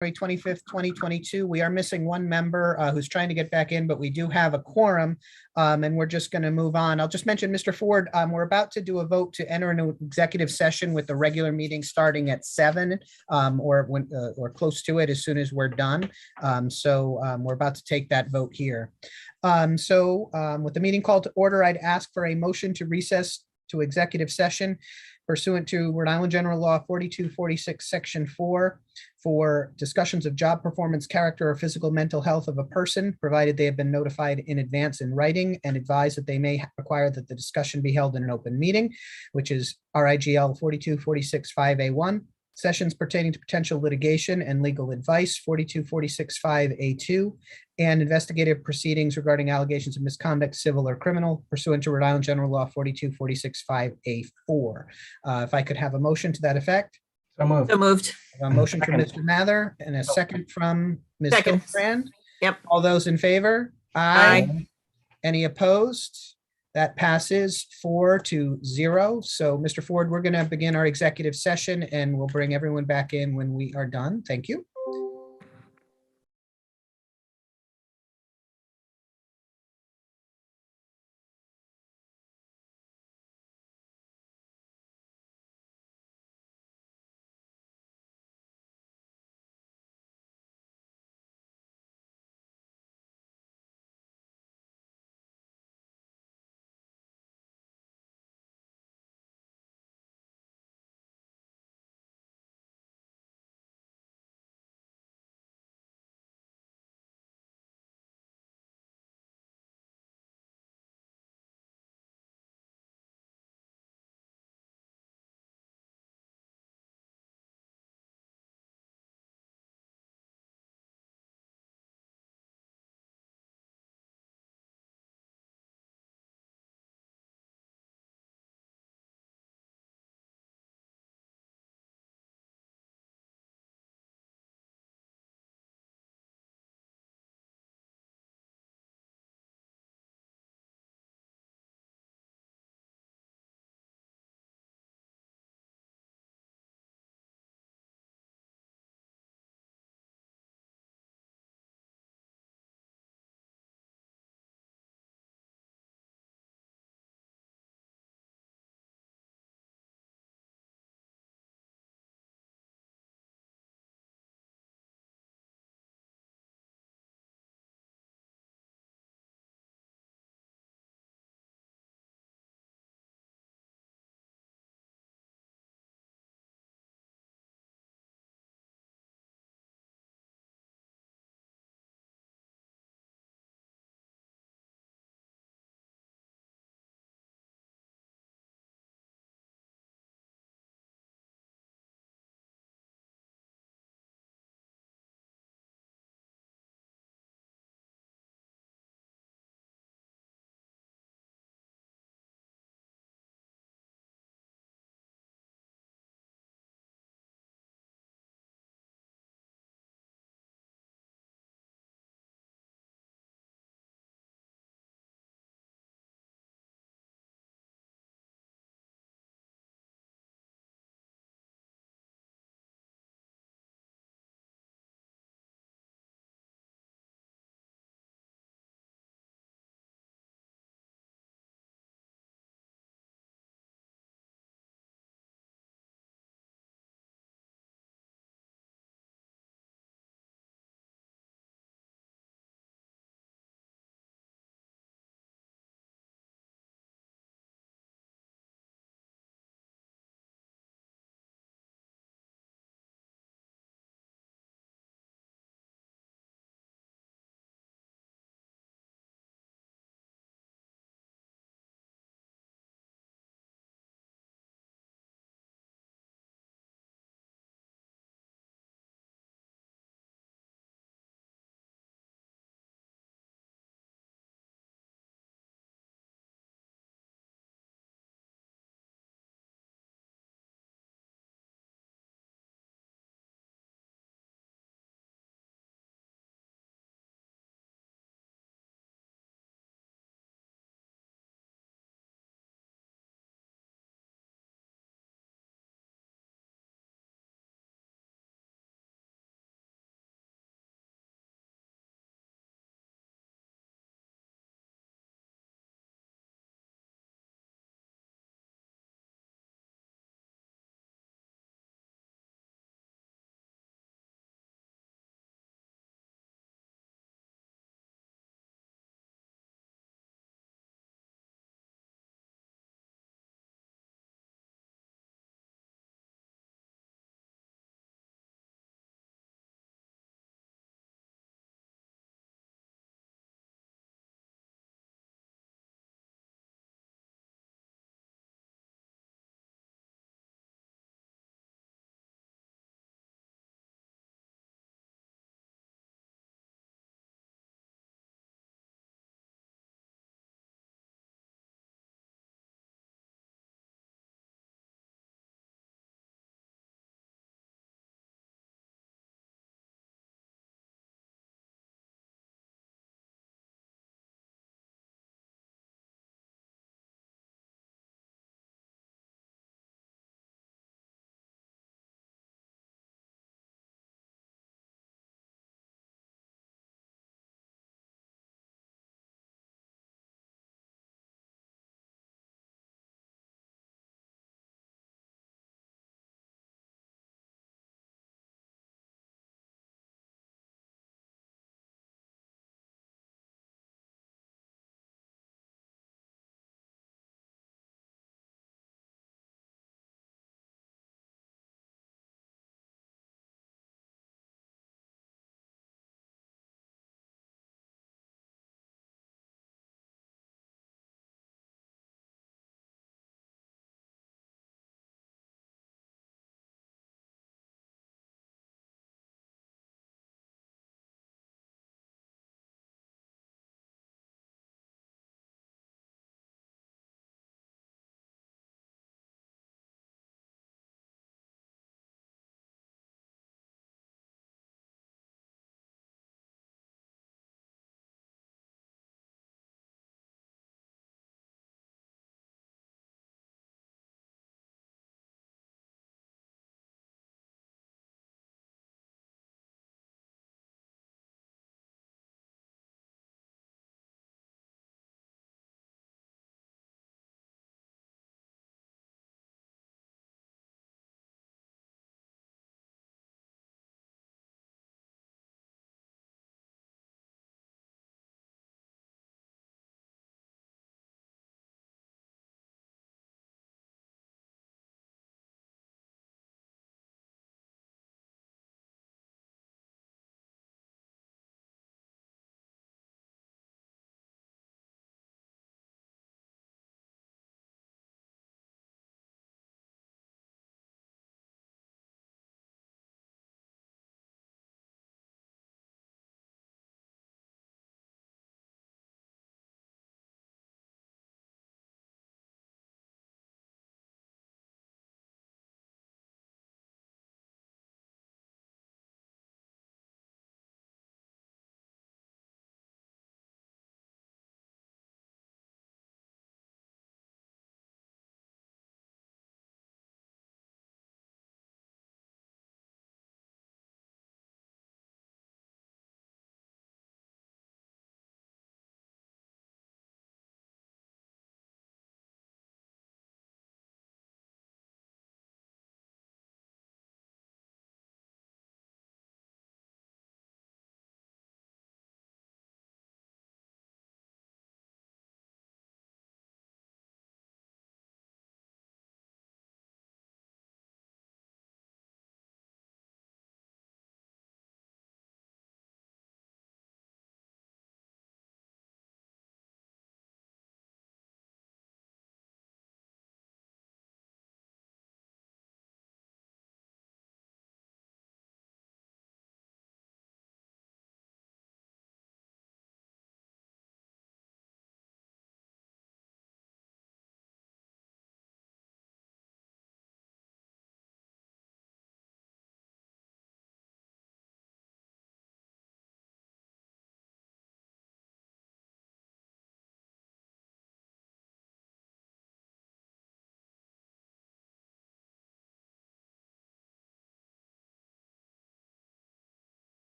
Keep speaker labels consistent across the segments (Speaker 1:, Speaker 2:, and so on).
Speaker 1: January 25th, 2022. We are missing one member who's trying to get back in, but we do have a quorum, and we're just going to move on. I'll just mention, Mr. Ford, we're about to do a vote to enter an executive session with the regular meeting starting at 7 or close to it as soon as we're done. We're about to take that vote here. With the meeting called to order, I'd ask for a motion to recess to executive session pursuant to Rhode Island General Law 4246, Section 4, for discussions of job performance, character, or physical mental health of a person, provided they have been notified in advance in writing and advised that they may require that the discussion be held in an open meeting, which is RIGL 4246 5A1. Sessions pertaining to potential litigation and legal advice, 4246 5A2, and investigative proceedings regarding allegations of misconduct, civil or criminal, pursuant to Rhode Island General Law 4246 5A4. If I could have a motion to that effect.
Speaker 2: So moved.
Speaker 3: So moved.
Speaker 1: A motion from Mr. Mather and a second from Ms.
Speaker 3: Second.
Speaker 1: Hildebrand.
Speaker 3: Yep.
Speaker 1: All those in favor?
Speaker 3: Aye.
Speaker 1: Any opposed? That passes 4-0. So, Mr. Ford, we're going to begin our executive session and we'll bring everyone back in when we are done. Thank you.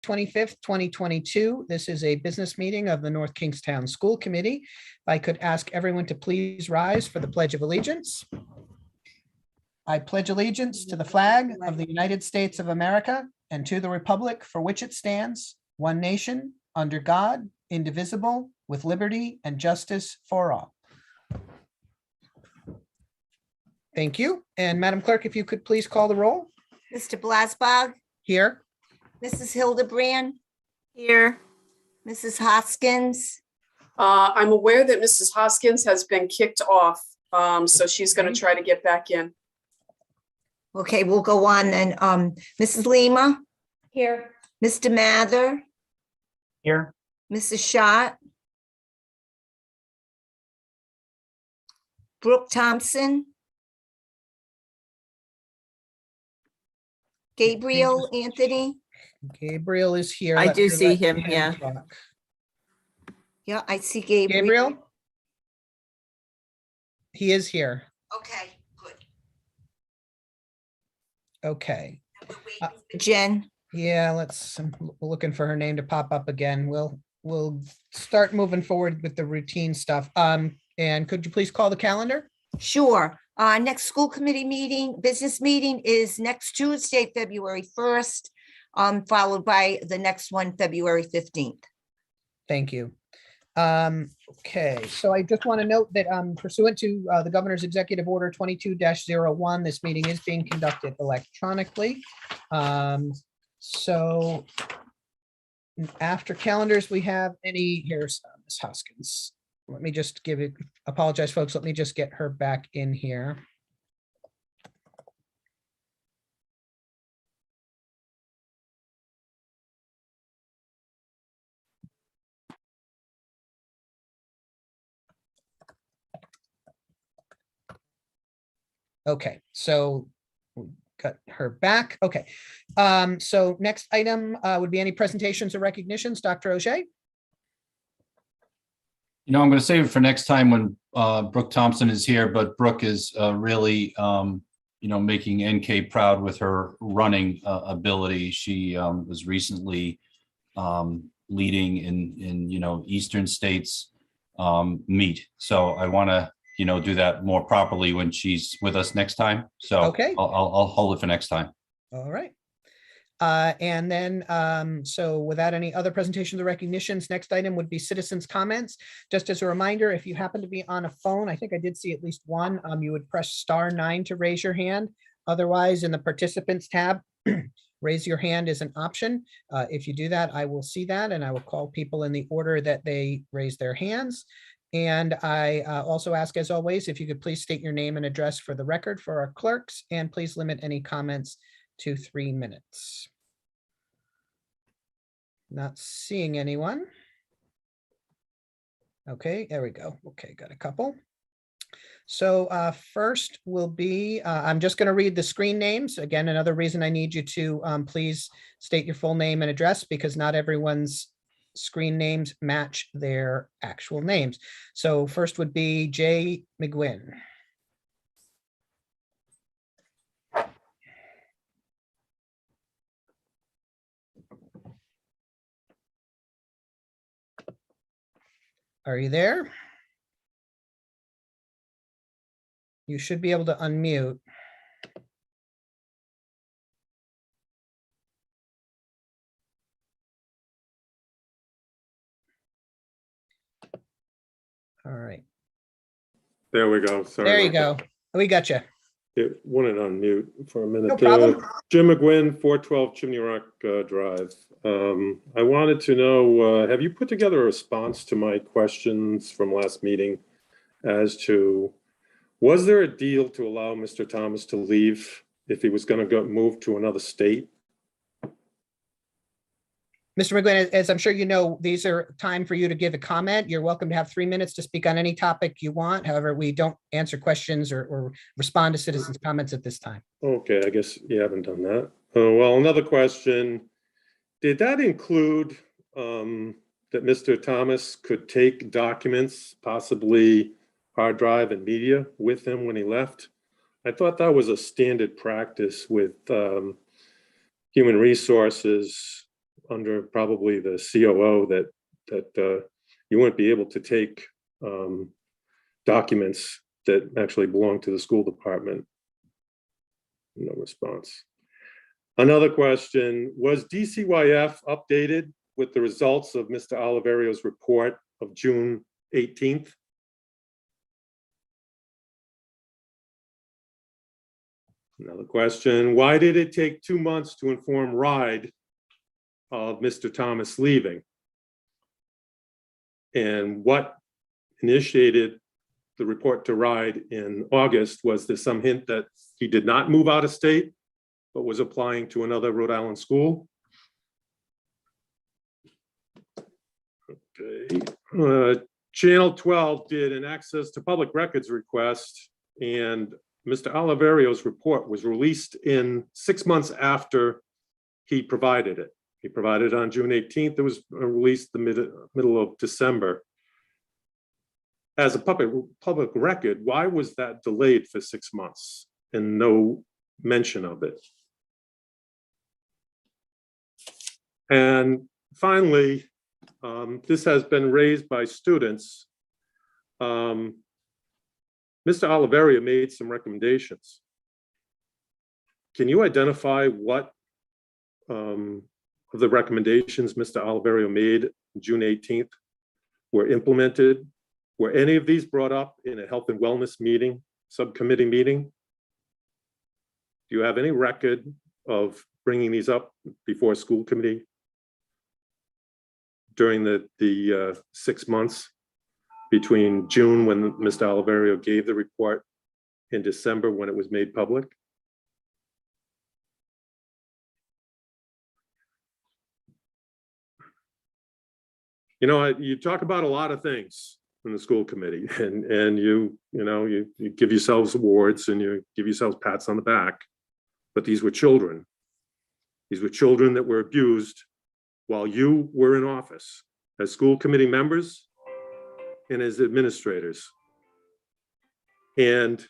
Speaker 1: 25th, 2022. This is a business meeting of the North Kingstown School Committee. If I could ask everyone to please rise for the Pledge of Allegiance. I pledge allegiance to the flag of the United States of America and to the republic for which it stands, one nation, under God, indivisible, with liberty and justice for all. Thank you. And Madam Clerk, if you could please call the roll.
Speaker 2: Mr. Blasberg,
Speaker 1: Here.
Speaker 2: Mrs. Hildebrand. Here. Mrs. Hoskins.
Speaker 3: I'm aware that Mrs. Hoskins has been kicked off, so she's going to try to get back in.
Speaker 2: Okay, we'll go on then. Mrs. Lima. Here. Mr. Mather.
Speaker 4: Here.
Speaker 2: Mrs. Schott. Brooke Thompson. Gabriel Anthony.
Speaker 1: Gabriel is here.
Speaker 5: I
Speaker 1: Let
Speaker 5: do
Speaker 1: me
Speaker 5: see
Speaker 1: let
Speaker 5: him, yeah.
Speaker 1: talk.
Speaker 2: Yeah, I see Gabriel.
Speaker 1: Gabriel? He is here.
Speaker 2: Okay, good.
Speaker 1: Okay.
Speaker 2: We're waiting for Jen.
Speaker 1: Yeah, I'm looking for her name to pop up again. We'll start moving forward with the routine stuff. And could you please call the calendar?
Speaker 2: Sure. Next school committee meeting, business meeting is next Tuesday, February 1st, followed by the next one, February 15th.
Speaker 1: Thank you. Okay, so I just want to note that pursuant to the governor's executive order 22-01, this meeting is being conducted electronically. So after calendars, we have here's Ms. Hoskins. Let me just apologize, folks. Let me just get her back in here. Okay, so we got her back. Okay, so next item would be any presentations or recognitions. Dr. O'Shea?
Speaker 4: I'm going to save it for next time when Brooke Thompson is here, but Brooke is really, making NK proud with her running ability. She was recently leading in Eastern states meet. So I want to, do that more properly when she's with us next time. So
Speaker 1: Okay.
Speaker 4: I'll hold it for next time.
Speaker 1: All right. And then, so without any other presentations or recognitions, next item would be citizens' comments. Just as a reminder, if you happen to be on a phone, I think I did see at least one, you would press *9 to raise your hand. Otherwise, in the participants tab, raise your hand is an option. If you do that, I will see that and I will call people in the order that they raise their hands. And I also ask, as always, if you could please state your name and address for the record for our clerks, and please limit any comments to 3 minutes. Not seeing anyone. Okay, there we go. Okay, got a couple. So first will be, I'm just going to read the screen names. Again, another reason I need you to please state your full name and address, because not everyone's screen names match their actual names. So first would be Jay McGuinn. Are you there? You should be able to unmute. All right.
Speaker 6: There we go. Sorry.
Speaker 1: There you go. We got you.
Speaker 6: It wanted on mute for a minute.
Speaker 1: No problem.
Speaker 6: Jim McGuinn, 412 Chimney Rock Drive. I wanted to know, have you put together a response to my questions from last meeting as to, was there a deal to allow Mr. Thomas to leave if he was going to move to another state?
Speaker 1: Mr. McGuinn, as I'm sure you know, these are time for you to give a comment. You're welcome to have 3 minutes to speak on any topic you want. However, we don't answer questions or respond to citizens' comments at this time.
Speaker 6: Okay, I guess you haven't done that. Well, another question. Did that include that Mr. Thomas could take documents, possibly hard drive and media, with him when he left? I thought that was a standard practice with human resources under probably the COO that you wouldn't be able to take documents that actually belong to the school department. No response. Another question, was DCYF updated with the results of Mr. Oliverio's report of June 18th? Another question, why did it take 2 months to inform RIDE of Mr. Thomas leaving? And what initiated the report to RIDE in August? Was there some hint that he did not move out of state, but was applying to another Rhode Island school? Okay. Channel 12 did an access to public records request, and Mr. Oliverio's report was released in 6 months after he provided it. He provided it on June 18th. It was released the middle of December. As a public record, why was that delayed for 6 months and no mention of it? And finally, this has been raised by students. Mr. Oliverio made some recommendations. Can you identify what of the recommendations Mr. Oliverio made June 18th were implemented? Were any of these brought up in a health and wellness meeting, subcommittee meeting? Do you have any record of bringing these up before a school committee during the 6 months between June, when Mr. Oliverio gave the report, in December, when it was made public? You know, you talk about a lot of things in the school committee, and you give yourselves awards and you give yourselves pats on the back, but these were children. These were children that were abused while you were in office as school committee members and as administrators. And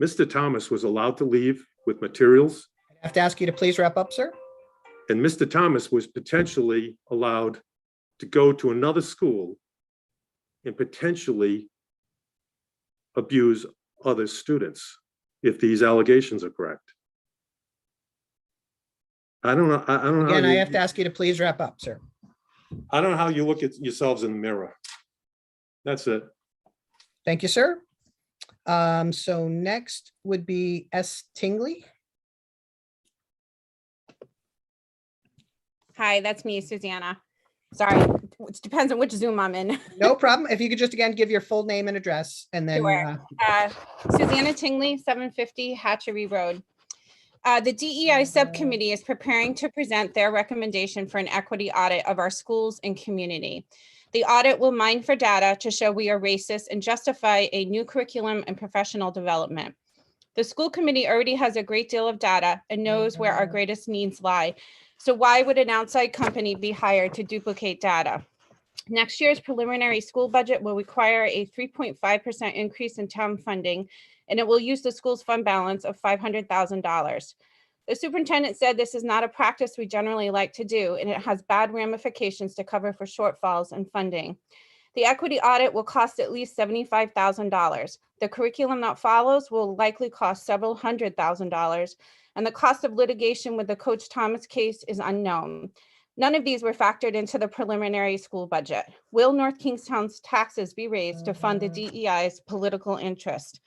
Speaker 6: Mr. Thomas was allowed to leave with materials.
Speaker 1: I have to ask you to please wrap up, sir.
Speaker 6: And Mr. Thomas was potentially allowed to go to another school and potentially abuse other students if these allegations are correct. I don't know. I don't know.
Speaker 1: Again, I have to ask you to please wrap up, sir.
Speaker 6: I don't know how you look at yourselves in the mirror. That's it.
Speaker 1: Thank you, sir. So next would be S. Tingley.
Speaker 5: Hi, that's me, Susanna. Sorry, it depends on which Zoom I'm in.
Speaker 1: No problem. If you could just again give your full name and address, and then
Speaker 5: Sure. Susanna Tingley, 750 Hatchery Road. The DEI subcommittee is preparing to present their recommendation for an equity audit of our schools and community. The audit will mine for data to show we are racist and justify a new curriculum and professional development. The school committee already has a great deal of data and knows where our greatest needs lie. So why would an outside company be hired to duplicate data? Next year's preliminary school budget will require a 3.5% increase in town funding, and it will use the school's fund balance of $500,000. The superintendent said this is not a practice we generally like to do, and it has bad ramifications to cover for shortfalls in funding. The equity audit will cost at least $75,000. The curriculum that follows will likely cost several $100,000, and the cost of litigation with the Coach Thomas case is unknown. None of these were factored into the preliminary school budget. Will North Kingstown's taxes be raised to fund the DEI's political interest?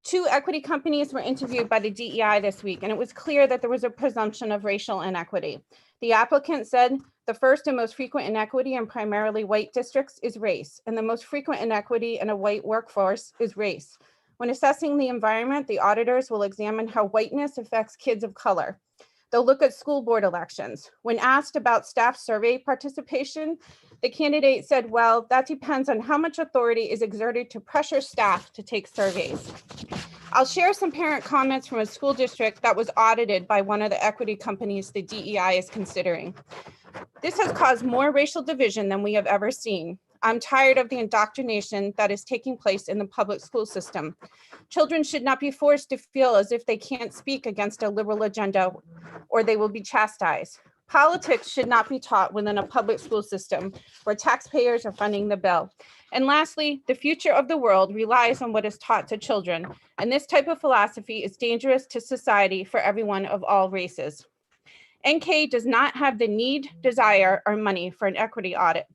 Speaker 5: 2 equity companies were interviewed by the DEI this week, and it was clear that there was a presumption of racial inequity. The applicant said the first and most frequent inequity in primarily white districts is race, and the most frequent inequity in a white workforce is race. When assessing the environment, the auditors will examine how whiteness affects kids of color. They'll look at school board elections. When asked about staff survey participation, the candidate said, well, that depends on how much authority is exerted to pressure staff to take surveys. I'll share some parent comments from a school district that was audited by one of the equity companies the DEI is considering. This has caused more racial division than we have ever seen. I'm tired of the indoctrination that is taking place in the public school system. Children should not be forced to feel as if they can't speak against a liberal agenda or they will be chastised. Politics should not be taught within a public school system where taxpayers are funding the bill. And lastly, the future of the world relies on what is taught to children, and this type of philosophy is dangerous to society for everyone of all races. NK does not have the need, desire, or money for an equity audit.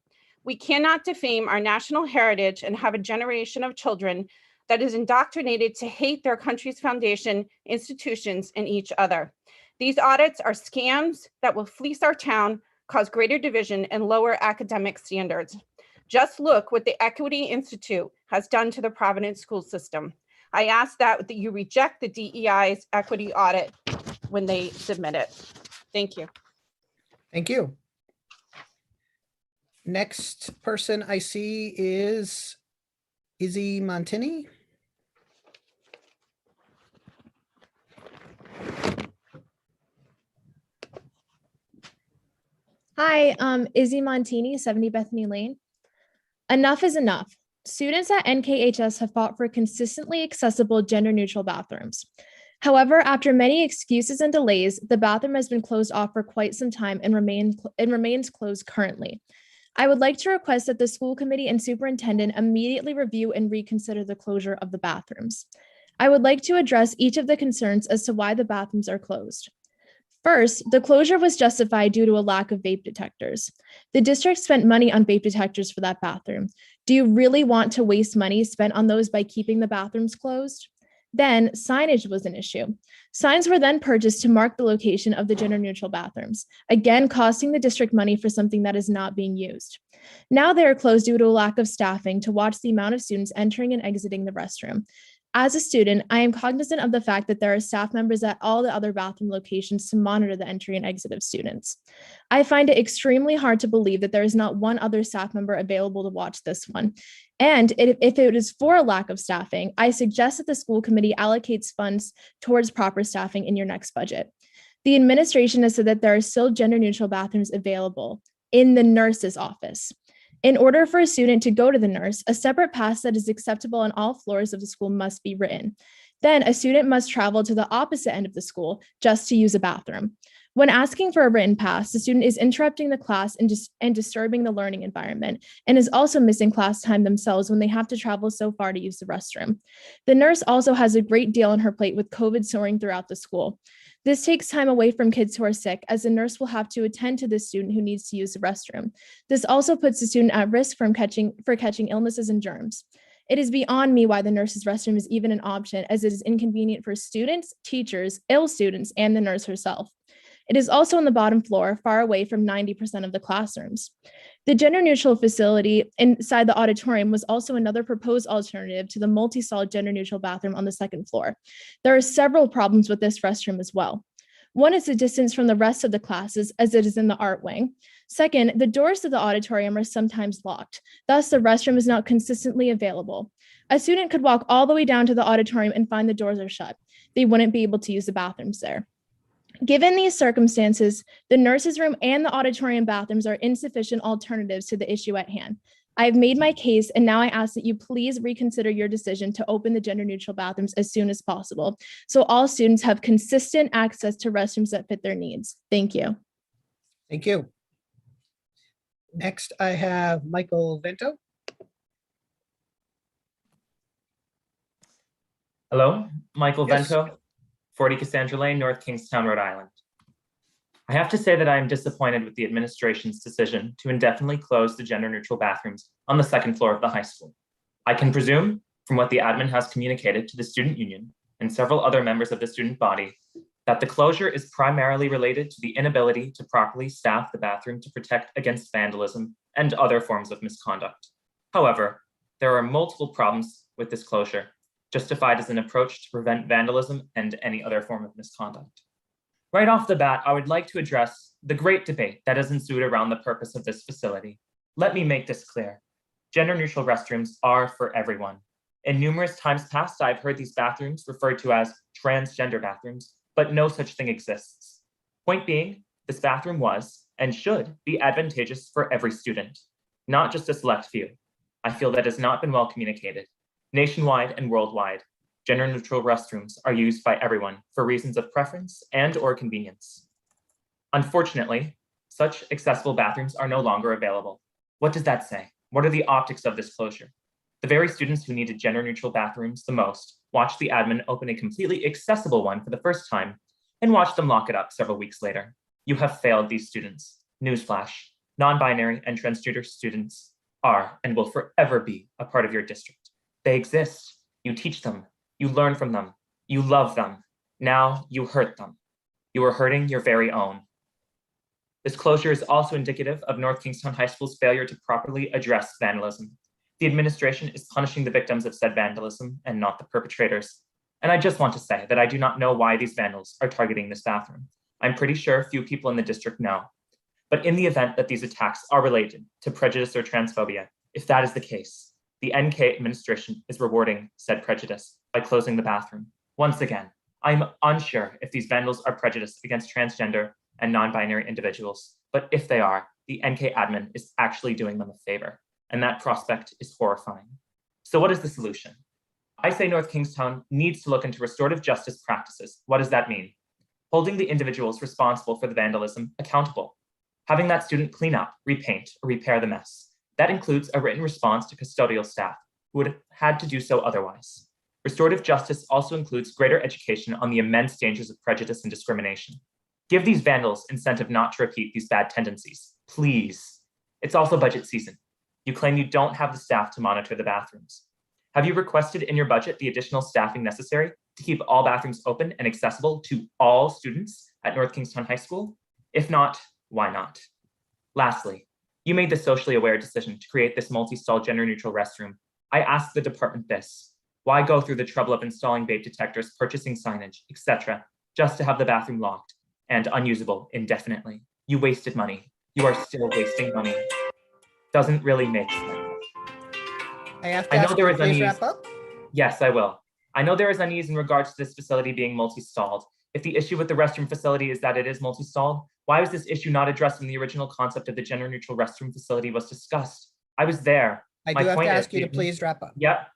Speaker 5: We cannot defame our national heritage and have a generation of children that is indoctrinated to hate their country's foundation, institutions, and each other. These audits are scams that will fleece our town, cause greater division, and lower academic standards. Just look what the Equity Institute has done to the Providence school system. I ask that you reject the DEI's equity audit when they submit it. Thank you.
Speaker 1: Thank you. Next person I see is Izzy Montini.
Speaker 7: Hi, Izzy Montini, 70 Bethany Lane. Enough is enough. Students at NKHS have fought for consistently accessible gender-neutral bathrooms. However, after many excuses and delays, the bathroom has been closed off for quite some time and remains closed currently. I would like to request that the school committee and superintendent immediately review and reconsider the closure of the bathrooms. I would like to address each of the concerns as to why the bathrooms are closed. First, the closure was justified due to a lack of vape detectors. The district spent money on vape detectors for that bathroom. Do you really want to waste money spent on those by keeping the bathrooms closed? Then signage was an issue. Signs were then purchased to mark the location of the gender-neutral bathrooms, again costing the district money for something that is not being used. Now they are closed due to a lack of staffing to watch the amount of students entering and exiting the restroom. As a student, I am cognizant of the fact that there are staff members at all the other bathroom locations to monitor the entry and exit of students. I find it extremely hard to believe that there is not one other staff member available to watch this one. And if it is for a lack of staffing, I suggest that the school committee allocates funds towards proper staffing in your next budget. The administration has said that there are still gender-neutral bathrooms available in the nurse's office. In order for a student to go to the nurse, a separate pass that is acceptable on all floors of the school must be written. Then a student must travel to the opposite end of the school just to use a bathroom. When asking for a written pass, the student is interrupting the class and disturbing the learning environment, and is also missing class time themselves when they have to travel so far to use the restroom. The nurse also has a great deal on her plate with COVID soaring throughout the school. This takes time away from kids who are sick, as the nurse will have to attend to the student who needs to use the restroom. This also puts the student at risk for catching illnesses and germs. It is beyond me why the nurse's restroom is even an option, as it is inconvenient for students, teachers, ill students, and the nurse herself. It is also on the bottom floor, far away from 90% of the classrooms. The gender-neutral facility inside the auditorium was also another proposed alternative to the multi-stall gender-neutral bathroom on the second floor. There are several problems with this restroom as well. One is the distance from the rest of the classes, as it is in the art wing. Second, the doors to the auditorium are sometimes locked. Thus, the restroom is not consistently available. A student could walk all the way down to the auditorium and find the doors are shut. They wouldn't be able to use the bathrooms there. Given these circumstances, the nurse's room and the auditorium bathrooms are insufficient alternatives to the issue at hand. I have made my case, and now I ask that you please reconsider your decision to open the gender-neutral bathrooms as soon as possible, so all students have consistent access to restrooms that fit their needs. Thank you.
Speaker 1: Thank you. Next, I have Michael Vento.
Speaker 8: Hello, Michael
Speaker 1: Yes.
Speaker 8: Vento, 40 Cassandra Lane, North Kingstown, Rhode Island. I have to say that I am disappointed with the administration's decision to indefinitely close the gender-neutral bathrooms on the second floor of the high school. I can presume, from what the admin has communicated to the student union and several other members of the student body, that the closure is primarily related to the inability to properly staff the bathroom to protect against vandalism and other forms of misconduct. However, there are multiple problems with this closure, justified as an approach to prevent vandalism and any other form of misconduct. Right off the bat, I would like to address the great debate that has ensued around the purpose of this facility. Let me make this clear. Gender-neutral restrooms are for everyone. In numerous times past, I've heard these bathrooms referred to as transgender bathrooms, but no such thing exists. Point being, this bathroom was and should be advantageous for every student, not just a select few. I feel that has not been well communicated. Nationwide and worldwide, gender-neutral restrooms are used by everyone for reasons of preference and/or convenience. Unfortunately, such accessible bathrooms are no longer available. What does that say? What are the optics of this closure? The very students who needed gender-neutral bathrooms the most watched the admin open a completely accessible one for the first time and watched them lock it up several weeks later. You have failed these students. Newsflash, non-binary and transgender students are and will forever be a part of your district. They exist. You teach them. You learn from them. You love them. Now you hurt them. You are hurting your very own. This closure is also indicative of North Kingstown High School's failure to properly address vandalism. The administration is punishing the victims of said vandalism and not the perpetrators. And I just want to say that I do not know why these vandals are targeting this bathroom. I'm pretty sure few people in the district know. But in the event that these attacks are related to prejudice or transphobia, if that is the case, the NK administration is rewarding said prejudice by closing the bathroom. Once again, I'm unsure if these vandals are prejudiced against transgender and non-binary individuals, but if they are, the NK admin is actually doing them a favor, and that prospect is horrifying. So what is the solution? I say North Kingstown needs to look into restorative justice practices. What does that mean? Holding the individuals responsible for the vandalism accountable. Having that student clean up, repaint, or repair the mess. That includes a written response to custodial staff who would have had to do so otherwise. Restorative justice also includes greater education on the immense dangers of prejudice and discrimination. Give these vandals incentive not to repeat these bad tendencies, please. It's also budget season. You claim you don't have the staff to monitor the bathrooms. Have you requested in your budget the additional staffing necessary to keep all bathrooms open and accessible to all students at North Kingstown High School? If not, why not? Lastly, you made the socially aware decision to create this multi-stall gender-neutral restroom. I asked the department this. Why go through the trouble of installing vape detectors, purchasing signage, etc., just to have the bathroom locked and unusable indefinitely? You wasted money. You are still wasting money. Doesn't really make sense.
Speaker 1: I have to ask you to please wrap up.
Speaker 8: Yes, I will. I know there is unease in regards to this facility being multi-stalled. If the issue with the restroom facility is that it is multi-stalled, why was this issue not addressed when the original concept of the gender-neutral restroom facility was discussed? I was there.
Speaker 1: I do have to ask you to please wrap up.
Speaker 8: Yep.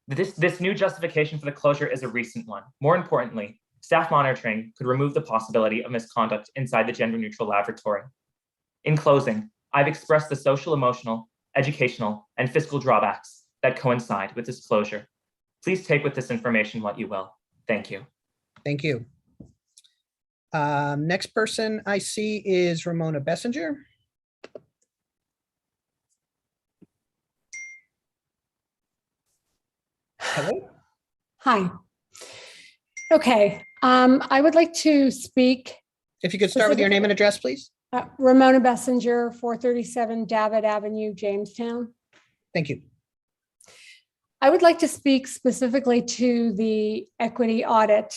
Speaker 8: This new justification for the closure is a recent one. More importantly, staff monitoring could remove the possibility of misconduct inside the gender-neutral laboratory. In closing, I've expressed the social, emotional, educational, and fiscal drawbacks that coincide with this closure. Please take with this information what you will. Thank you.
Speaker 1: Thank you. Next person I see is Ramona Bessinger. Hello.
Speaker 9: Hi. Okay, I would like to speak.
Speaker 1: If you could start with your name and address, please.
Speaker 9: Ramona Bessinger, 437 Davitt Avenue, Jamestown.
Speaker 1: Thank you.
Speaker 9: I would like to speak specifically to the equity audit.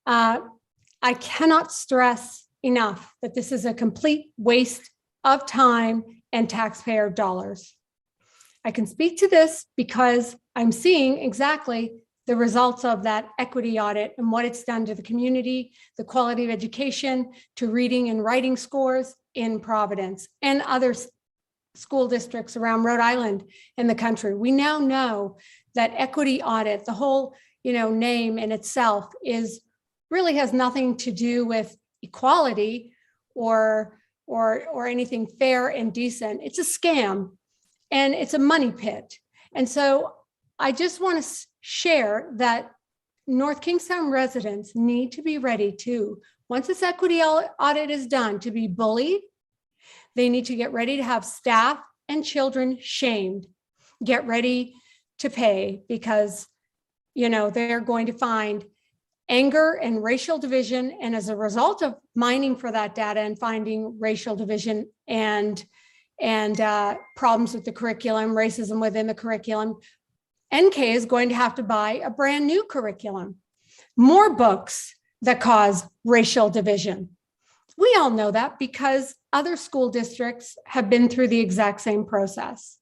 Speaker 9: I cannot stress enough that this is a complete waste of time and taxpayer dollars. I can speak to this because I'm seeing exactly the results of that equity audit and what it's done to the community, the quality of education, to reading and writing scores in Providence and other school districts around Rhode Island and the country. We now know that equity audit, the whole name in itself, is really has nothing to do with equality or anything fair and decent. It's a scam and it's a money pit. And so I just want to share that North Kingstown residents need to be ready to, once this equity audit is done, to be bullied. They need to get ready to have staff and children shamed, get ready to pay, because they're going to find anger and racial division. And as a result of mining for that data and finding racial division and problems with the curriculum, racism within the curriculum, NK is going to have to buy a brand new curriculum, more books that cause racial division. We all know that because other school districts have been through the exact same process.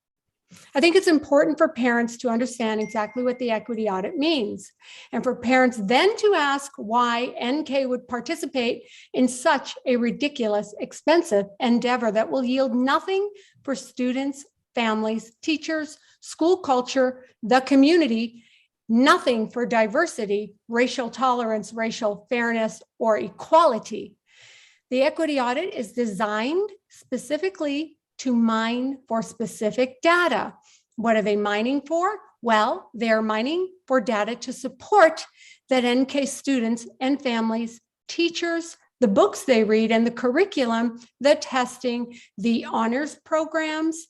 Speaker 9: I think it's important for parents to understand exactly what the equity audit means, and for parents then to ask why NK would participate in such a ridiculous, expensive endeavor that will yield nothing for students, families, teachers, school culture, the community, nothing for diversity, racial tolerance, racial fairness, or equality. The equity audit is designed specifically to mine for specific data. What are they mining for? Well, they're mining for data to support that NK students and families, teachers, the books they read and the curriculum, the testing, the honors programs,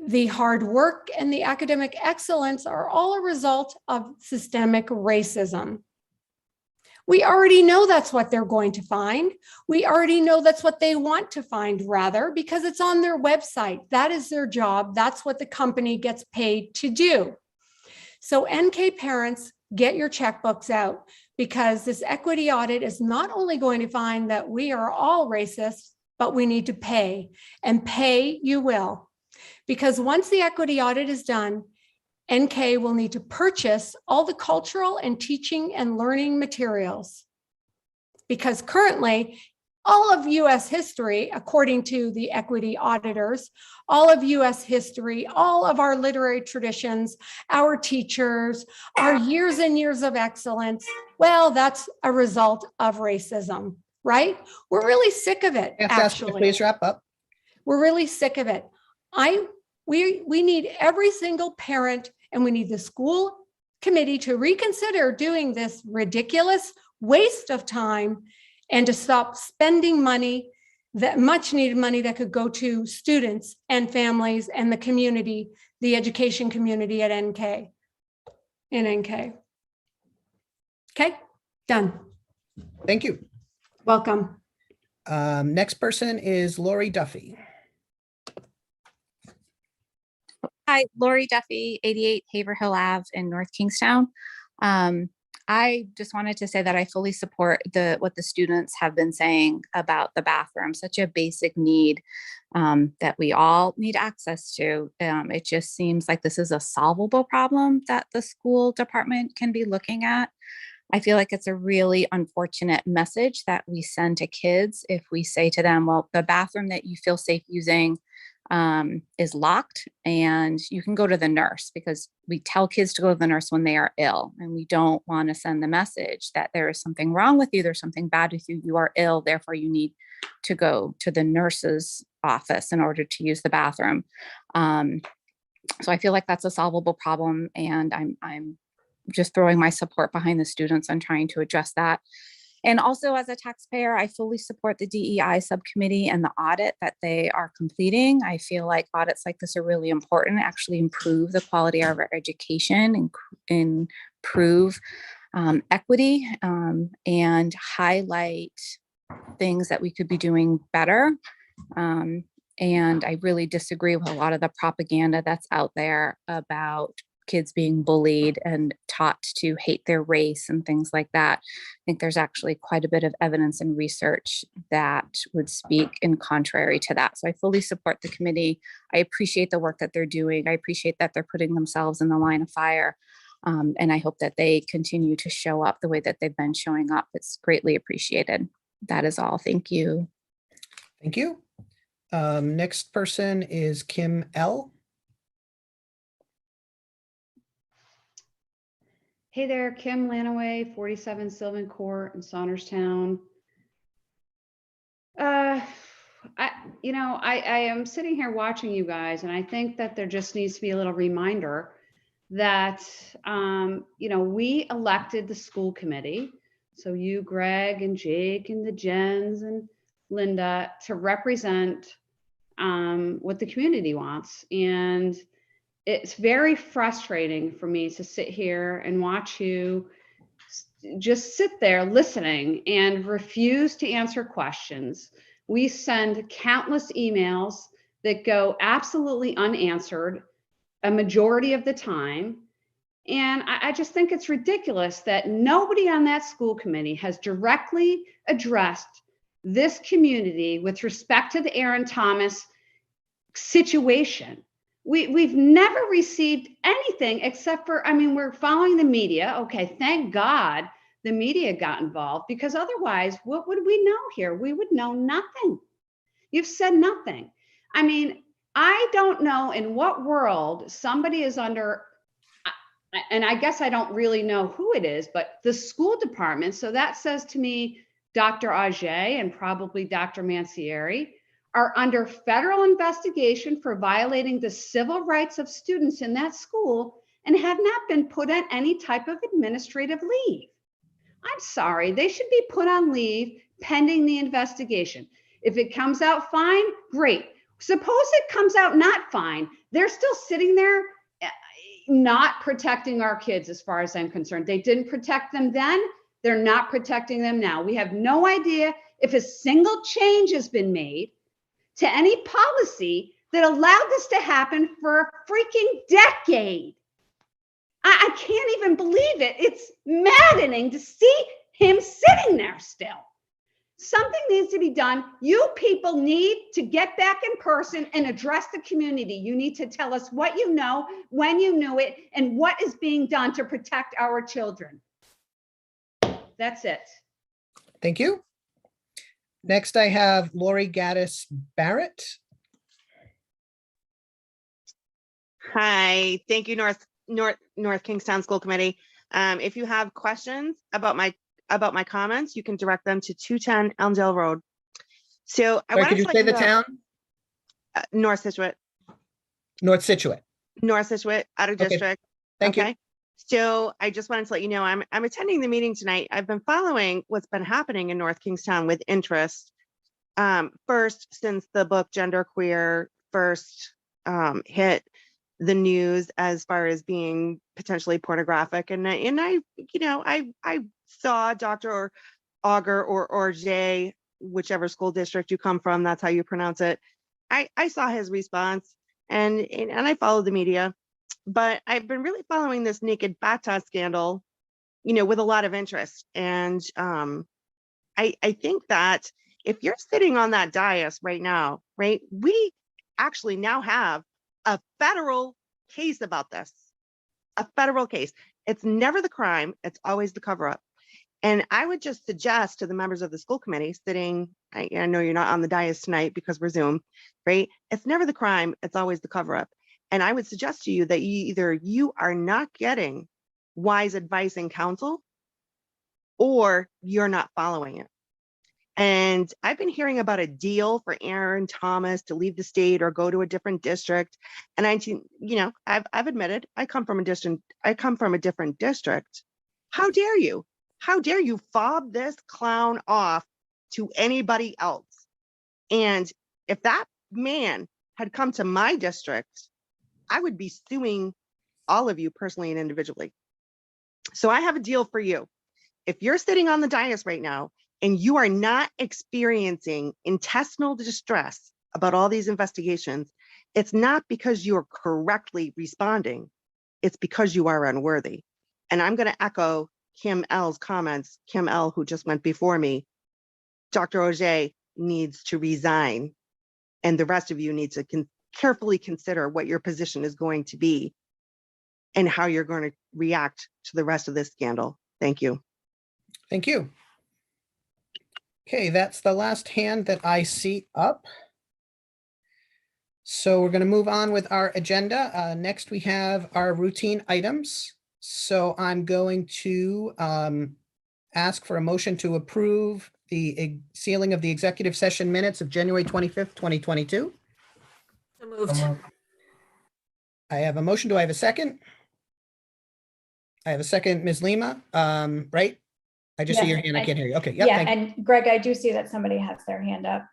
Speaker 9: the hard work and the academic excellence are all a result of systemic racism. We already know that's what they're going to find. We already know that's what they want to find, rather, because it's on their website. That is their job. That's what the company gets paid to do. So NK parents, get your checkbooks out, because this equity audit is not only going to find that we are all racist, but we need to pay, and pay you will. Because once the equity audit is done, NK will need to purchase all the cultural and teaching and learning materials. Because currently, all of US history, according to the equity auditors, all of US history, all of our literary traditions, our teachers, our years and years of excellence, well, that's a result of racism, right? We're really sick of it, actually.
Speaker 1: Please wrap up.
Speaker 9: We're really sick of it. We need every single parent, and we need the school committee to reconsider doing this ridiculous waste of time and to stop spending money, that much needed money that could go to students and families and the community, the education community at NK. Okay, done.
Speaker 1: Thank you.
Speaker 9: Welcome.
Speaker 1: Next person is Laurie Duffy.
Speaker 10: Hi, Laurie Duffy, 88 Haverhill Ave in North Kingstown. I just wanted to say that I fully support what the students have been saying about the bathroom, such a basic need that we all need access to. It just seems like this is a solvable problem that the school department can be looking at. I feel like it's a really unfortunate message that we send to kids if we say to them, well, the bathroom that you feel safe using is locked and you can go to the nurse, because we tell kids to go to the nurse when they are ill, and we don't want to send the message that there is something wrong with you, there's something bad with you, you are ill, therefore you need to go to the nurse's office in order to use the bathroom. So I feel like that's a solvable problem, and I'm just throwing my support behind the students on trying to address that. And also, as a taxpayer, I fully support the DEI subcommittee and the audit that they are completing. I feel like audits like this are really important, actually improve the quality of our education and improve equity and highlight things that we could be doing better. And I really disagree with a lot of the propaganda that's out there about kids being bullied and taught to hate their race and things like that. I think there's actually quite a bit of evidence and research that would speak in contrary to that. So I fully support the committee. I appreciate the work that they're doing. I appreciate that they're putting themselves in the line of fire. And I hope that they continue to show up the way that they've been showing up. It's greatly appreciated. That is all. Thank you.
Speaker 1: Thank you. Next person is Kim L.
Speaker 11: Hey there, Kim Lanaway, 47 Sylvan Court in Saunderstown. I am sitting here watching you guys, and I think that there just needs to be a little reminder that, we elected the school committee. So you, Greg, and Jake, and the Jens, and Linda, to represent what the community wants. And it's very frustrating for me to sit here and watch you just sit there listening and refuse to answer questions. We send countless emails that go absolutely unanswered a majority of the time. And I just think it's ridiculous that nobody on that school committee has directly addressed this community with respect to the Aaron Thomas situation. We've never received anything except for, we're following the media. Okay, thank God the media got involved, because otherwise, what would we know here? We would know nothing. You've said nothing. I don't know in what world somebody is under, and I guess I don't really know who it is, but the school department. So that says to me, Dr. Ajay and probably Dr. Mansieri, are under federal investigation for violating the civil rights of students in that school and have not been put on any type of administrative leave. I'm sorry, they should be put on leave pending the investigation. If it comes out fine, great. Suppose it comes out not fine. They're still sitting there not protecting our kids as far as I'm concerned. They didn't protect them then. They're not protecting them now. We have no idea if a single change has been made to any policy that allowed this to happen for a freaking decade. I can't even believe it. It's maddening to see him sitting there still. Something needs to be done. You people need to get back in person and address the community. You need to tell us what you know, when you knew it, and what is being done to protect our children. That's it.
Speaker 1: Thank you. Next, I have Laurie Gaddis Barrett.
Speaker 12: Hi, thank you, North Kingstown School Committee. If you have questions about my comments, you can direct them to 210 Elmdale Road. So I want
Speaker 1: Could you say the town?
Speaker 12: North Situate.
Speaker 1: North Situate.
Speaker 12: North Situate, out of district.
Speaker 1: Thank you.
Speaker 12: So I just wanted to let you know I'm attending the meeting tonight. I've been following what's been happening in North Kingstown with interest. First, since the book Genderqueer first hit the news as far as being potentially pornographic, and I saw Dr. Auger or Jay, whichever school district you come from, that's how you pronounce it. I saw his response and I followed the media. But I've been really following this naked bata scandal, with a lot of interest. And I think that if you're sitting on that dais right now, right, we actually now have a federal case about this, a federal case. It's never the crime. It's always the cover up. And I would just suggest to the members of the school committee sitting, I know you're not on the dais tonight because we're Zoom, right? It's never the crime. It's always the cover up. And I would suggest to you that either you are not getting wise advice and counsel, or you're not following it. And I've been hearing about a deal for Aaron Thomas to leave the state or go to a different district. And I've admitted I come from a different district. How dare you? How dare you fob this clown off to anybody else? And if that man had come to my district, I would be suing all of you personally and individually. So I have a deal for you. If you're sitting on the dais right now and you are not experiencing intestinal distress about all these investigations, it's not because you're correctly responding. It's because you are unworthy. And I'm going to echo Kim L's comments. Kim L, who just went before me, Dr. Auger needs to resign, and the rest of you need to carefully consider what your position is going to be and how you're going to react to the rest of this scandal. Thank you.
Speaker 1: Thank you. Okay, that's the last hand that I see up. So we're going to move on with our agenda. Next, we have our routine items. So I'm going to ask for a motion to approve the sealing of the executive session minutes of January 25th, 2022.
Speaker 2: So moved.
Speaker 1: I have a motion. Do I have a second? I have a second, Ms. Lima, right? I just see your hand. I can't hear you. Okay. Yep,
Speaker 13: Yeah, and Greg, I do see that somebody has their hand up.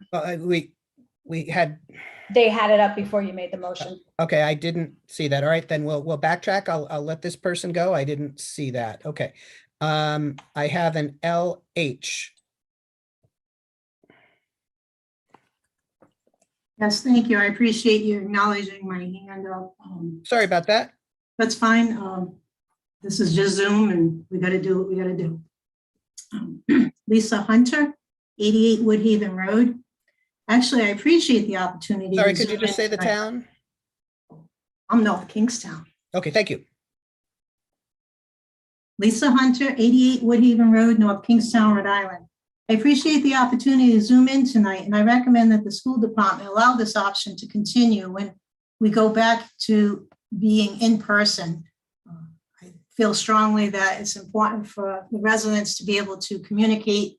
Speaker 13: They had it up before you made the motion.
Speaker 1: Okay, I didn't see that. All right, then we'll backtrack. I'll let this person go. I didn't see that. Okay. I have an LH.
Speaker 14: Yes, thank you. I appreciate you acknowledging my hand up.
Speaker 1: Sorry about that.
Speaker 14: That's fine. This is just Zoom and we got to do what we got to do. Lisa Hunter, 88 Woodhaven Road. Actually, I appreciate the opportunity.
Speaker 1: Sorry, could you just say the town?
Speaker 14: I'm North Kingstown.
Speaker 1: Okay, thank you.
Speaker 14: Lisa Hunter, 88 Woodhaven Road, North Kingstown, Rhode Island. I appreciate the opportunity to Zoom in tonight, and I recommend that the school department allow this option to continue when we go back to being in person. I feel strongly that it's important for the residents to be able to communicate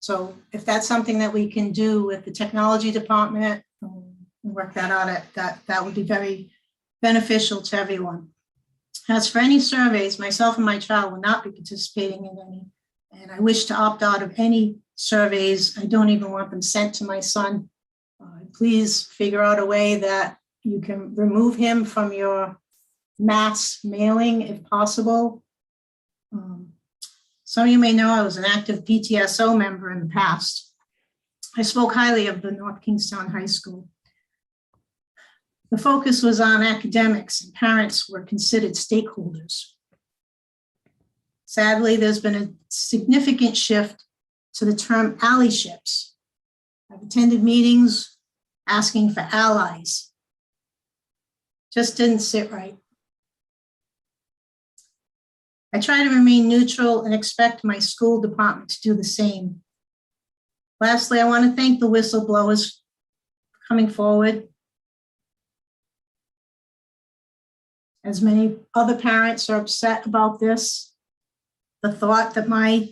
Speaker 14: So if that's something that we can do with the technology department, work that out, that would be very beneficial to everyone. As for any surveys, myself and my child will not be participating in any, and I wish to opt out of any surveys. I don't even want them sent to my son. Please figure out a way that you can remove him from your mass mailing if possible. Some of you may know I was an active PTSO member in the past. I spoke highly of the North Kingstown High School. The focus was on academics, and parents were considered stakeholders. Sadly, there's been a significant shift to the term allyships. I've attended meetings asking for allies. Just didn't sit right. I try to remain neutral and expect my school department to do the same. Lastly, I want to thank the whistleblowers for coming forward. As many other parents are upset about this, the thought that my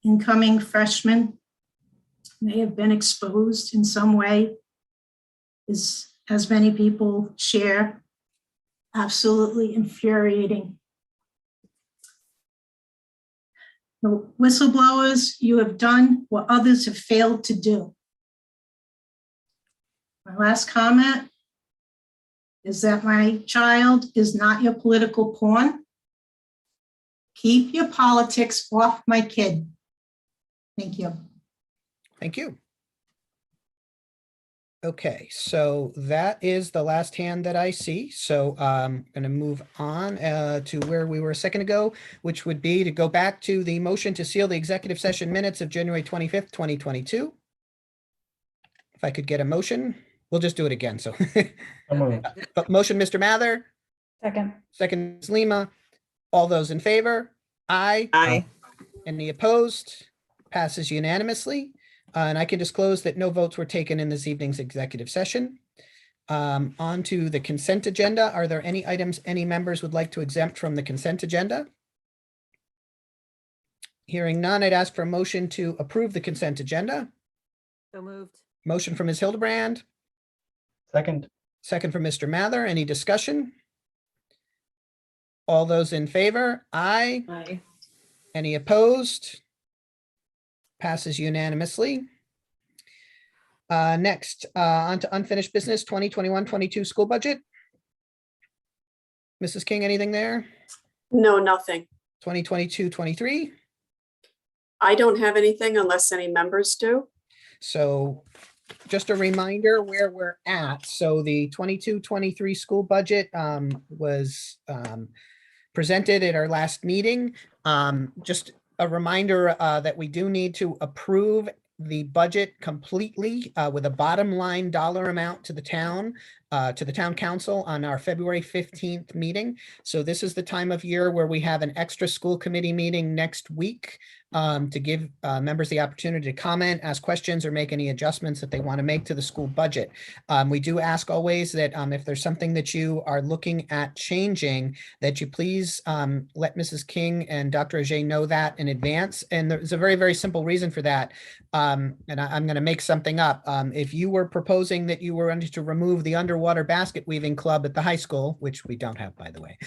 Speaker 14: incoming freshman may have been exposed in some way is, as many people share, absolutely infuriating. The whistleblowers, you have done what others have failed to do. My last comment is that my child is not your political pawn. Keep your politics off my kid. Thank you.
Speaker 1: Thank you. Okay, so that is the last hand that I see. So I'm going to move on to where we were a second ago, which would be to go back to the motion to seal the executive session minutes of January 25th, 2022. If I could get a motion, we'll just do it again. So motion, Mr. Mather.
Speaker 13: Second.
Speaker 1: Second, Ms. Lima. All those in favor? Aye.
Speaker 2: Aye.
Speaker 1: Any opposed? Passes unanimously. And I can disclose that no votes were taken in this evening's executive session. On to the consent agenda. Are there any items any members would like to exempt from the consent agenda? Hearing none, I'd ask for a motion to approve the consent agenda.
Speaker 2: So moved.
Speaker 1: Motion from Ms. Hildebrand.
Speaker 15: Second.
Speaker 1: Second from Mr. Mather. Any discussion? All those in favor? Aye.
Speaker 2: Aye.
Speaker 1: Any opposed? Passes unanimously. Next, on to unfinished business, 2021-22 school budget. Mrs. King, anything there?
Speaker 3: No, nothing.
Speaker 1: 2022-23.
Speaker 3: I don't have anything unless any members do.
Speaker 1: So just a reminder where we're at. So the 22-23 school budget was presented at our last meeting. Just a reminder that we do need to approve the budget completely with a bottom line dollar amount to the town council on our February 15th meeting. So this is the time of year where we have an extra school committee meeting next week to give members the opportunity to comment, ask questions, or make any adjustments that they want to make to the school budget. We do ask always that if there's something that you are looking at changing, that you please let Mrs. King and Dr. Ajay know that in advance. And there's a very, very simple reason for that. And I'm going to make something up. If you were proposing that you were going to remove the underwater basket weaving club at the high school, which we don't have, by the way,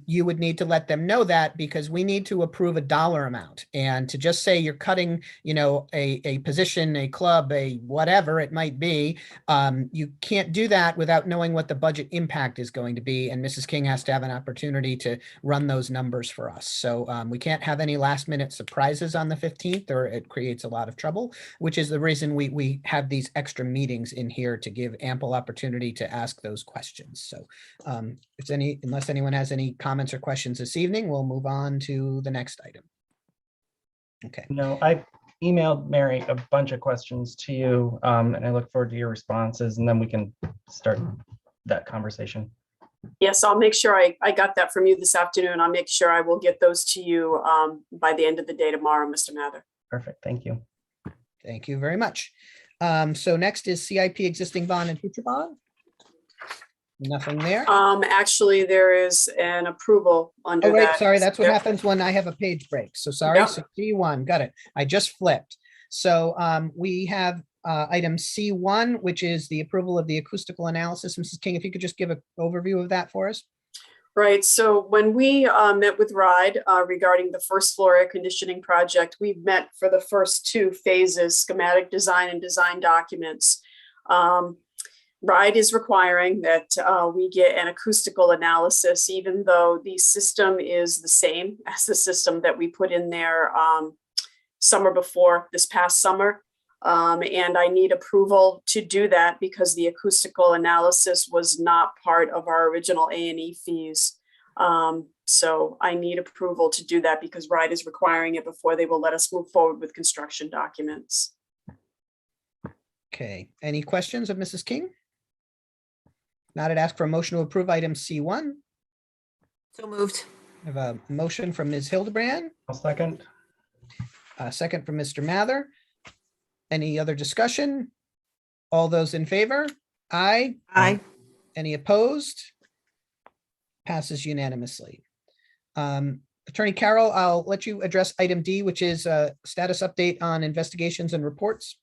Speaker 1: you would need to let them know that, because we need to approve a dollar amount. And to just say you're cutting, a position, a club, a whatever it might be, you can't do that without knowing what the budget impact is going to be. And Mrs. King has to have an opportunity to run those numbers for us. So we can't have any last minute surprises on the 15th, or it creates a lot of trouble, which is the reason we have these extra meetings in here, to give ample opportunity to ask those questions. So unless anyone has any comments or questions this evening, we'll move on to the next item. Okay.
Speaker 15: No, I emailed Mary a bunch of questions to you, and I look forward to your responses, and then we can start that conversation.
Speaker 3: Yes, I'll make sure I got that from you this afternoon. I'll make sure I will get those to you by the end of the day tomorrow, Mr. Mather.
Speaker 15: Perfect. Thank you.
Speaker 1: Thank you very much. So next is CIP existing bond and future bond. Nothing there.
Speaker 3: Actually, there is an approval under
Speaker 1: Oh, right,
Speaker 3: that.
Speaker 1: sorry, that's what
Speaker 3: Yep.
Speaker 1: happens when I have a page break. So sorry,
Speaker 3: Yep.
Speaker 1: so C1, got it. I just flipped. So we have item C1, which is the approval of the acoustical analysis. Mrs. King, if you could just give an overview of that for us.
Speaker 3: Right, so when we met with RIDE regarding the first floor air conditioning project, we met for the first two phases, schematic design and design documents. RIDE is requiring that we get an acoustical analysis, even though the system is the same as the system that we put in there summer before, this past summer. And I need approval to do that because the acoustical analysis was not part of our original A&E fees. So I need approval to do that because RIDE is requiring it before they will let us move forward with construction documents.
Speaker 1: Okay, any questions of Mrs. King? Not, I'd ask for a motion to approve item C1.
Speaker 2: So moved.
Speaker 1: I have a motion from Ms. Hildebrand,
Speaker 15: I'll second.
Speaker 1: a second from Mr. Mather. Any other discussion? All those in favor? Aye.
Speaker 2: Aye.
Speaker 1: Any opposed? Passes unanimously. Attorney Carroll, I'll let you address item D, which is a status update on investigations and reports.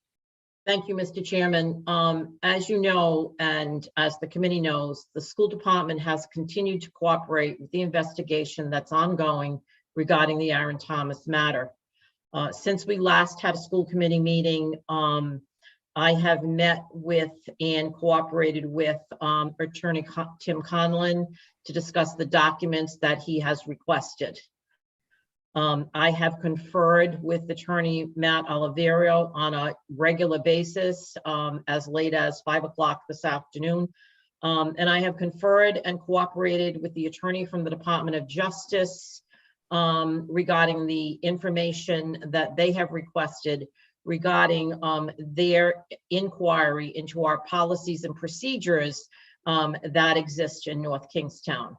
Speaker 16: Thank you, Mr. Chairman. As you know, and as the committee knows, the school department has continued to cooperate with the investigation that's ongoing regarding the Aaron Thomas matter. Since we last had a school committee meeting, I have met with and cooperated with Attorney Tim Conlon to discuss the documents that he has requested. I have conferred with Attorney Matt Oliverio on a regular basis as late as 5 o'clock this afternoon. And I have conferred and cooperated with the attorney from the Department of Justice regarding the information that they have requested regarding their inquiry into our policies and procedures that exist in North Kingstown.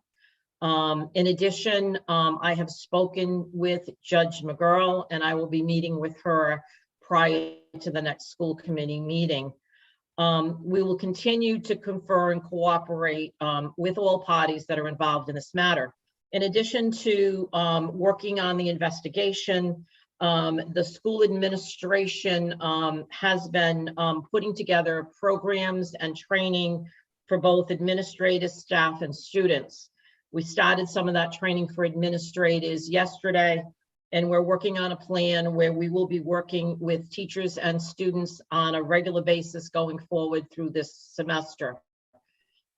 Speaker 16: In addition, I have spoken with Judge McGurl, and I will be meeting with her prior to the next school committee meeting. We will continue to confer and cooperate with all parties that are involved in this matter. In addition to working on the investigation, the school administration has been putting together programs and training for both administrative staff and students. We started some of that training for administrators yesterday, and we're working on a plan where we will be working with teachers and students on a regular basis going forward through this semester.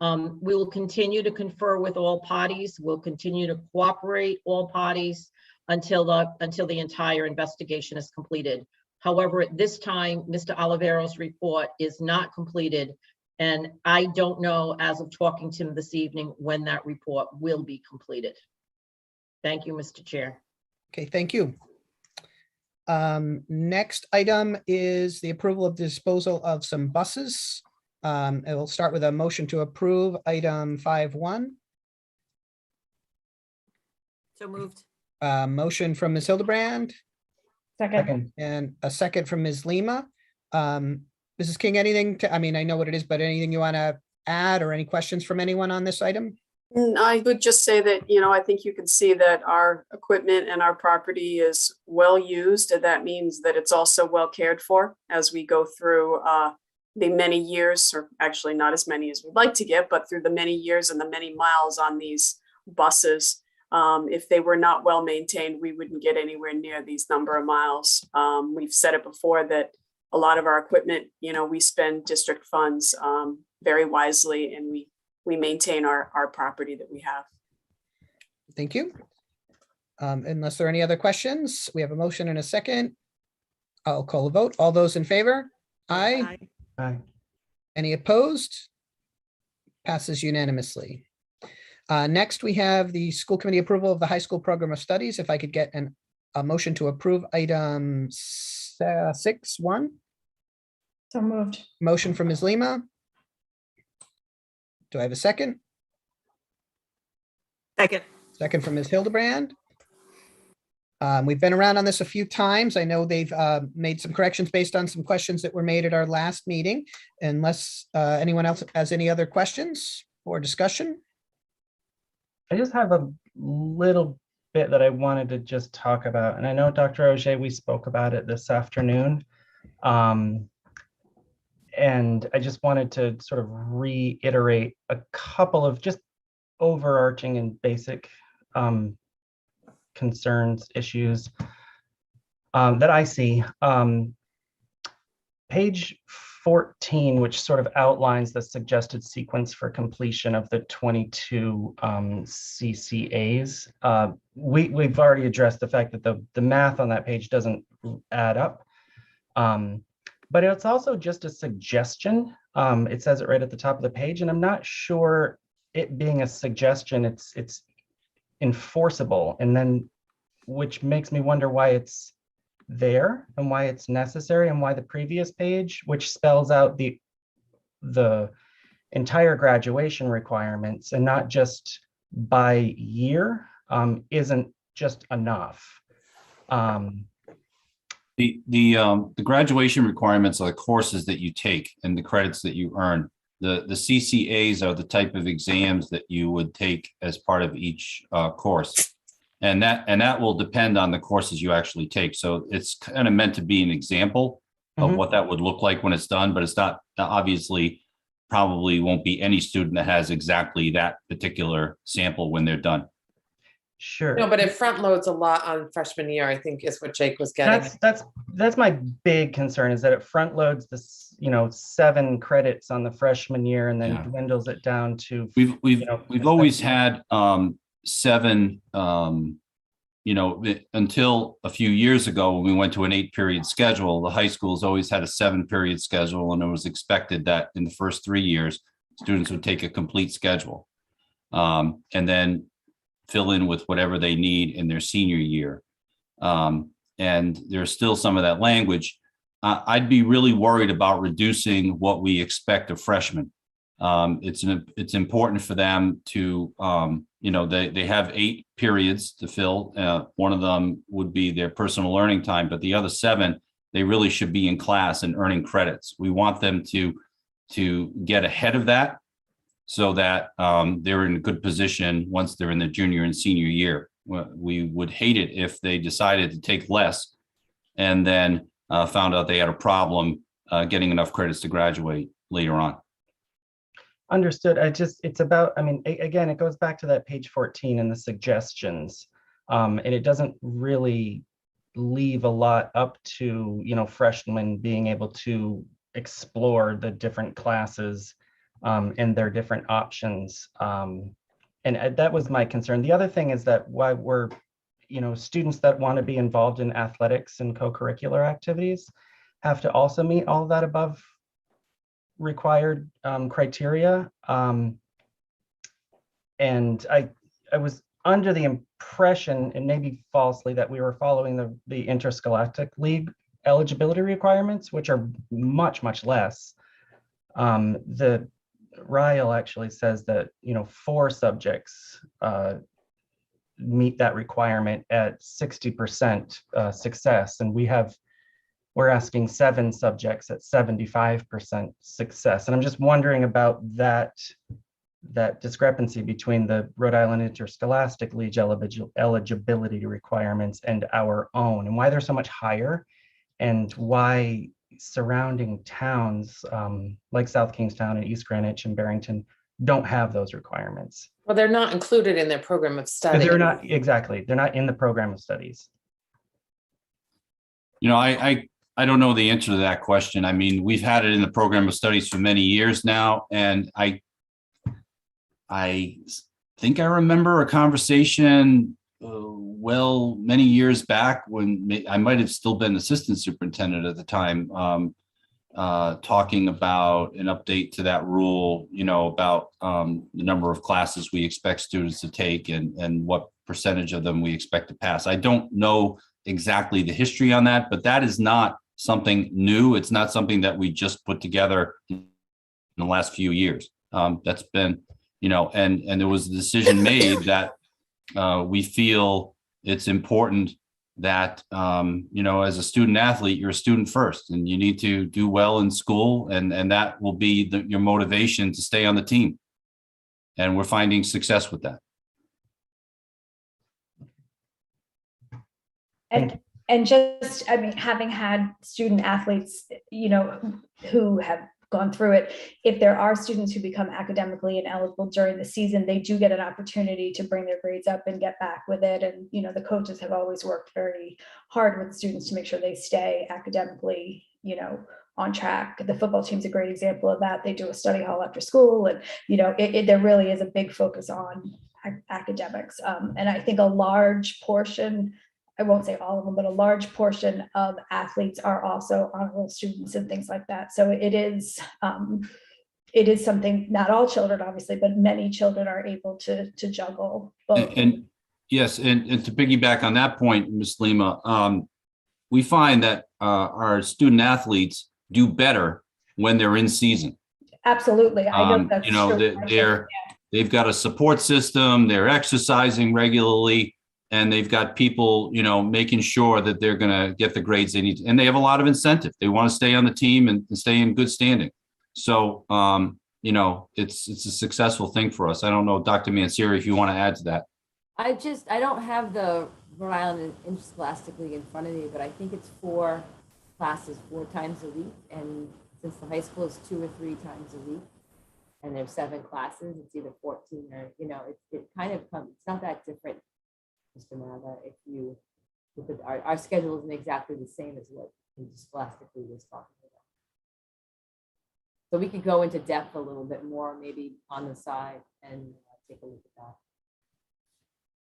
Speaker 16: We will continue to confer with all parties. We'll continue to cooperate all parties until the entire investigation is completed. However, at this time, Mr. Olivero's report is not completed, and I don't know, as of talking to him this evening, when that report will be completed. Thank you, Mr. Chair.
Speaker 1: Okay, thank you. Next item is the approval of disposal of some buses. I will start with a motion to approve item 5.1.
Speaker 2: So moved.
Speaker 1: Motion from Ms. Hildebrand
Speaker 7: Second.
Speaker 1: and a second from Ms. Lima. Mrs. King, anything to, I mean, I know what it is, but anything you want to add or any questions from anyone on this item?
Speaker 3: I would just say that, you know, I think you can see that our equipment and our property is well used, and that means that it's also well cared for as we go through the many years, or actually not as many as we'd like to get, but through the many years and the many miles on these buses. If they were not well maintained, we wouldn't get anywhere near these number of miles. We've said it before that a lot of our equipment, you know, we spend district funds very wisely, and we maintain our property that we have.
Speaker 1: Thank you. Unless there are any other questions, we have a motion and a second. I'll call a vote. All those in favor? Aye.
Speaker 15: Aye.
Speaker 1: Any opposed? Passes unanimously. Next, we have the school committee approval of the high school program of studies. If I could get a motion to approve item 6.1.
Speaker 13: So moved.
Speaker 1: Motion from Ms. Lima. Do I have a second?
Speaker 2: Second.
Speaker 1: Second from Ms. Hildebrand. We've been around on this a few times. I know they've made some corrections based on some questions that were made at our last meeting. Unless anyone else has any other questions for discussion?
Speaker 15: I just have a little bit that I wanted to just talk about. And I know, Dr. Auger, we spoke about it this afternoon. And I just wanted to sort of reiterate a couple of just overarching and basic concerns, issues that I see. Page 14, which sort of outlines the suggested sequence for completion of the 22 CCAs. We've already addressed the fact that the math on that page doesn't add up. But it's also just a suggestion. It says it right at the top of the page, and I'm not sure it being a suggestion, it's enforceable, and then which makes me wonder why it's there and why it's necessary, and why the previous page, which spells out the entire graduation requirements and not just by year, isn't just enough.
Speaker 4: The graduation requirements are the courses that you take and the credits that you earn. The CCAs are the type of exams that you would take as part of each course. And that will depend on the courses you actually take. So it's kind of meant to be an example of what that would look like when it's done, but it's not, obviously, probably won't be any student that has exactly that particular sample when they're done.
Speaker 15: Sure.
Speaker 17: No, but it front loads a lot on freshman year, I think is what Jake was getting.
Speaker 15: That's my big concern, is that it front loads this, 7 credits on the freshman year and then dwindles it down to.
Speaker 4: We've always had 7, until a few years ago when we went to an 8-period schedule. The high schools always had a 7-period schedule, and it was expected that in the first 3 years, students would take a complete schedule. And then fill in with whatever they need in their senior year. And there's still some of that language. I'd be really worried about reducing what we expect of freshmen. It's important for them to, they have 8 periods to fill. One of them would be their personal learning time, but the other 7, they really should be in class and earning credits. We want them to get ahead of that, so that they're in a good position once they're in the junior and senior year. We would hate it if they decided to take less and then found out they had a problem getting enough credits to graduate later on.
Speaker 15: Understood. It's about, again, it goes back to that page 14 and the suggestions. And it doesn't really leave a lot up to, freshmen being able to explore the different classes and their different options. And that was my concern. The other thing is that why we're, students that want to be involved in athletics and co-curricular activities have to also meet all of that above required criteria. And I was under the impression, and maybe falsely, that we were following the interscholastic league eligibility requirements, which are much, much less. The Ryle actually says that 4 subjects meet that requirement at 60% success, and we're asking 7 subjects at 75% success. And I'm just wondering about that discrepancy between the Rhode Island Interscholastic League eligibility requirements and our own, and why they're so much higher, and why surrounding towns like South Kingstown and East Greenwich and Barrington don't have those requirements.
Speaker 17: Well, they're not included in their program of study.
Speaker 15: They're not, exactly. They're not in the program of studies.
Speaker 4: I don't know the answer to that question. We've had it in the program of studies for many years now, and I think I remember a conversation many years back when I might have still been assistant superintendent at the time, talking about an update to that rule, about the number of classes we expect students to take and what percentage of them we expect to pass. I don't know exactly the history on that, but that is not something new. It's not something that we just put together in the last few years. That's been, and there was a decision made that we feel it's important that, as a student athlete, you're a student first, and you need to do well in school, and that will be your motivation to stay on the team. And we're finding success with that.
Speaker 13: And just, I mean, having had student athletes, who have gone through it, if there are students who become academically ineligible during the season, they do get an opportunity to bring their grades up and get back with it. And, the coaches have always worked very hard with students to make sure they stay academically, on track. The football team's a great example of that. They do a study hall after school, and, there really is a big focus on academics. And I think a large portion, I won't say all of them, but a large portion of athletes are also honor roll students and things like that. So it is something, not all children, obviously, but many children are able to juggle both.
Speaker 4: And yes, and to piggyback on that point, Ms. Lima, we find that our student athletes do better when they're in season.
Speaker 13: Absolutely. I know that's true.
Speaker 4: They've got a support system, they're exercising regularly, and they've got people, making sure that they're going to get the grades they need. And they have a lot of incentive. They want to stay on the team and stay in good standing. So, it's a successful thing for us. I don't know, Dr. Manseri, if you want to add to that.
Speaker 18: I don't have the Rhode Island Interscholastic League in front of me, but I think it's 4 classes 4 times a week. And since the high school is 2 or 3 times a week, and there's 7 classes, it's either 14 or, it kind of comes, it's not that different, Mr. Mather, if you look at our schedule isn't exactly the same as what Interscholastic League was talking about. So we could go into depth a little bit more, maybe on the side, and take a look at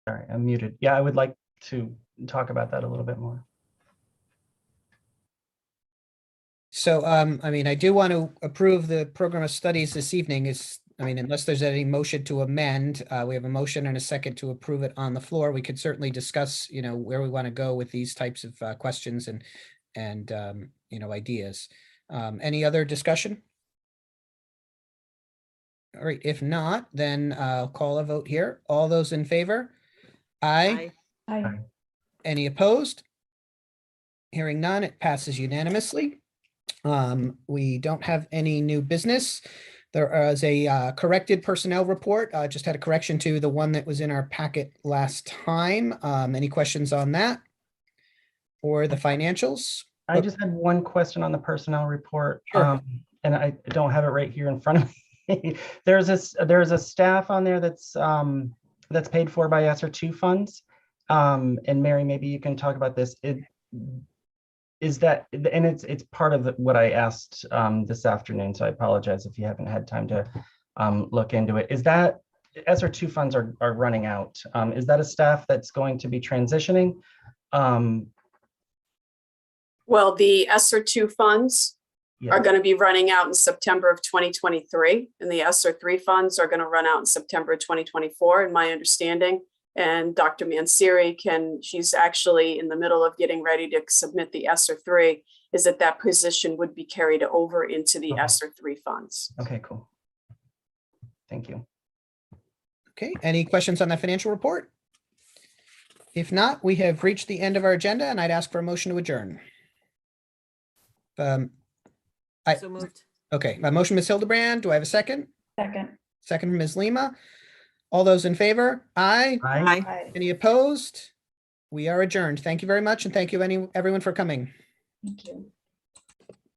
Speaker 18: that.
Speaker 15: Sorry, I'm muted. Yeah, I would like to talk about that a little bit more.
Speaker 1: So, I do want to approve the program of studies this evening. Unless there's any motion to amend, we have a motion and a second to approve it on the floor. We could certainly discuss, where we want to go with these types of questions and ideas. Any other discussion? All right, if not, then I'll call a vote here. All those in favor? Aye.
Speaker 13: Aye.
Speaker 1: Any opposed? Hearing none, it passes unanimously. We don't have any new business. There is a corrected personnel report. Just had a correction to the one that was in our packet last time. Any questions on that? Or the financials?
Speaker 15: I just had one question on the personnel report.
Speaker 1: Sure.
Speaker 15: And I don't have it right here in front of me. There's a staff on there that's paid for by ESSER 2 funds. And Mary, maybe you can talk about this. Is that, and it's part of what I asked this afternoon, so I apologize if you haven't had time to look into it. Is that ESSER 2 funds are running out? Is that a staff that's going to be transitioning?
Speaker 3: Well, the ESSER 2 funds are going to be running out in September of 2023, and the ESSER 3 funds are going to run out in September 2024, in my understanding. And Dr. Manseri she's actually in the middle of getting ready to submit the ESSER 3, is that position would be carried over into the ESSER 3 funds.
Speaker 15: Okay, cool. Thank you.
Speaker 1: Okay, any questions on that financial report? If not, we have reached the end of our agenda, and I'd ask for a motion to adjourn.
Speaker 17: So moved.
Speaker 1: Okay, my motion, Ms. Hildebrand. Do I have a second?
Speaker 13: Second.
Speaker 1: Second from Ms. Lima. All those in favor? Aye.
Speaker 17: Aye.
Speaker 1: Any opposed? We are adjourned. Thank you very much, and thank you everyone for coming.
Speaker 13: Thank you.